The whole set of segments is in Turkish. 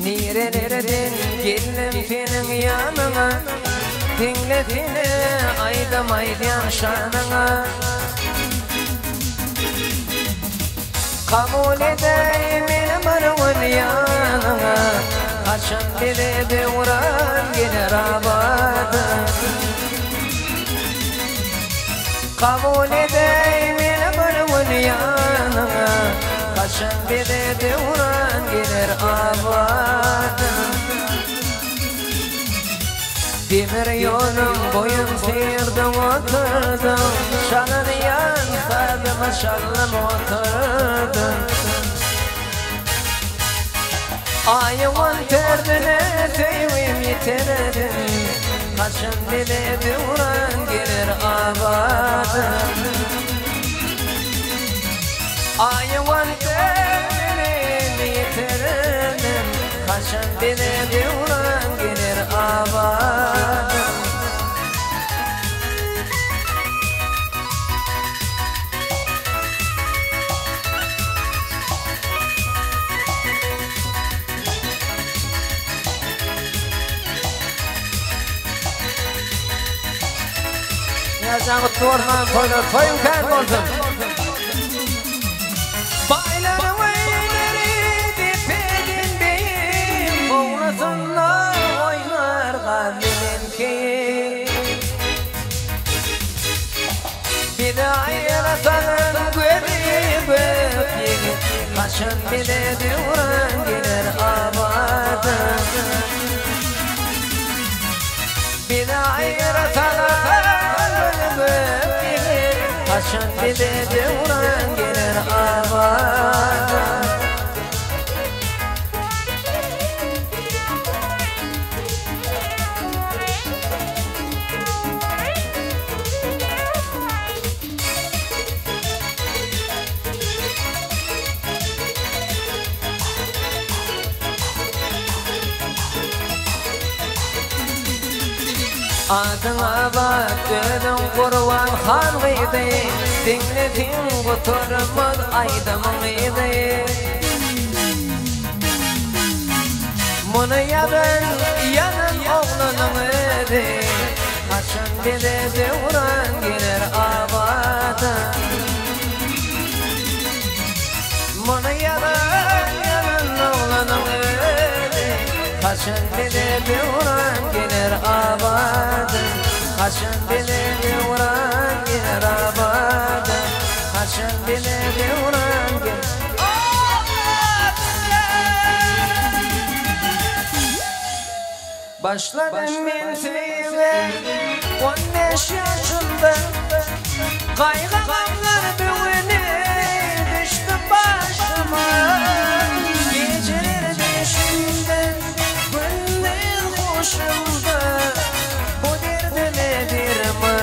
Nirelerden geldim senin yanına, dinletine aydım aydan şanına. Kabul edeyim emarımın yanına, kaçan bile bir uğran gelir abadı. Kabul edeyim emarımın yanına, kaçan bile bir uğran gelir abadı. Demir yolun boyun sıyırdım oturdum, şanın yansadım şanlım oturdum. Ayımın derdine sevim yitirdim, kaçın bile bir uğran gelir abadım. Ayımın derdine yitirdim, kaçın bile bir uğran gelir abadım. Yazanı tornan toylar toyun kâr olsun. Baylarım eyleri dipedindeyim, oğlasınla oynar kalbimin ki. Bir de ayırasanın görüp öpeyim, kaçın bile bir uğran gelir abadım. Bir de ayırasanın kaçan bile bir uğran gelir abadım. Adına bak dedim kurban han gıydı, dinletin kuturmaz aydamın gıydı. Bunu yadan yanın oğlunun idi, kaçın bile bir uğran gelir abadım. Bunu yadan yanın oğlunun idi, kaçın bile bir uğran gelir abadım. Kaçın bile bir uğran gelir abadım. Kaçın bile bir uğran gelir abadım. Başladım ben sevme 15 yaşında, kaygılar düğüne düştü başıma. Geceler peşimde, günler hoşumda, bu derdi nedir mi?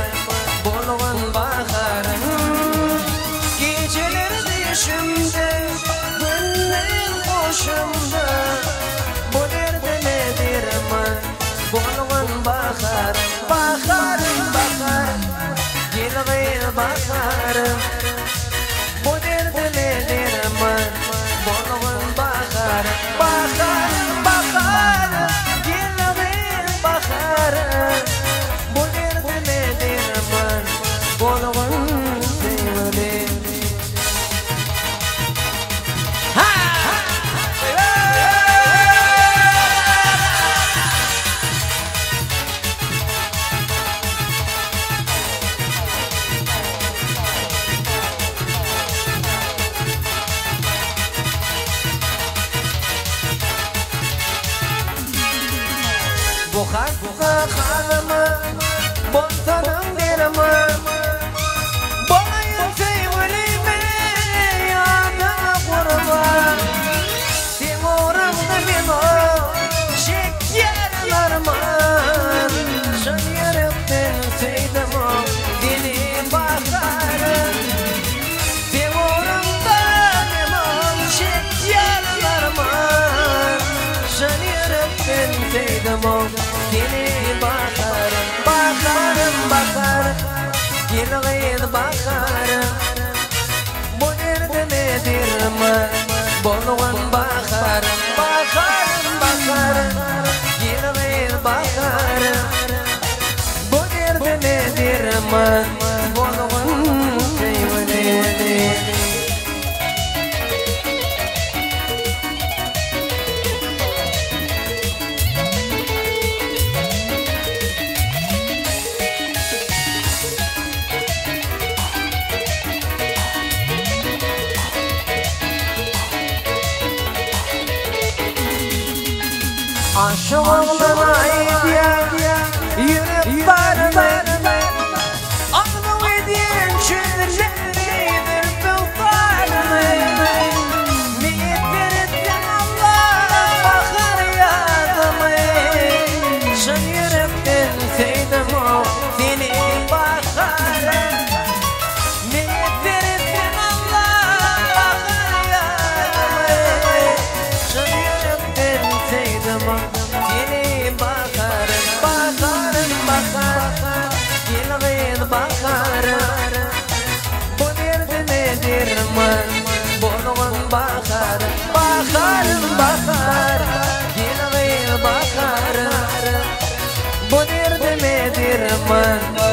Bulgun bakarım. Geceler peşimde, günler hoşumda, bu derdi nedir mi? Bulgun bakarım, bakarım, bakarım, yılgı bakarım. Bu derdi nedir mi? Bulgun bakarım, bakarım, bakarım, yılgı bakarım. Bu derdi nedir mi? Bulgun sevdim. Bu hakkı kanımı, bontanım derimi, bolayın sevgilime yanına kurban. Timurumda ben o şekerlarman, şan yarıpten sevdim o dili bakarım. Timurumda ben o şekerlarman, şan yarıpten sevdim o dili bakarım. Bakarım, bakarım, yılgın bakarım. Bu derdi nedir mi? Bulgun bakarım, bakarım, bakarım. Aşığımla idya yürüp vardım Ağlı ediyen çözüleridir bulvardım Miyetlerden Allah bakar yadımı Şan yürekten seydim o seni bakarım Miyetlerden Allah bakar yadımı Şan yürekten seydim o seni bakarım Bakarım bakarım Gilgin bakarım Bu derdimedir mi? Bulgun bakarım Bakarım bakarım Gilgin bakarım Bu derdimedir mi?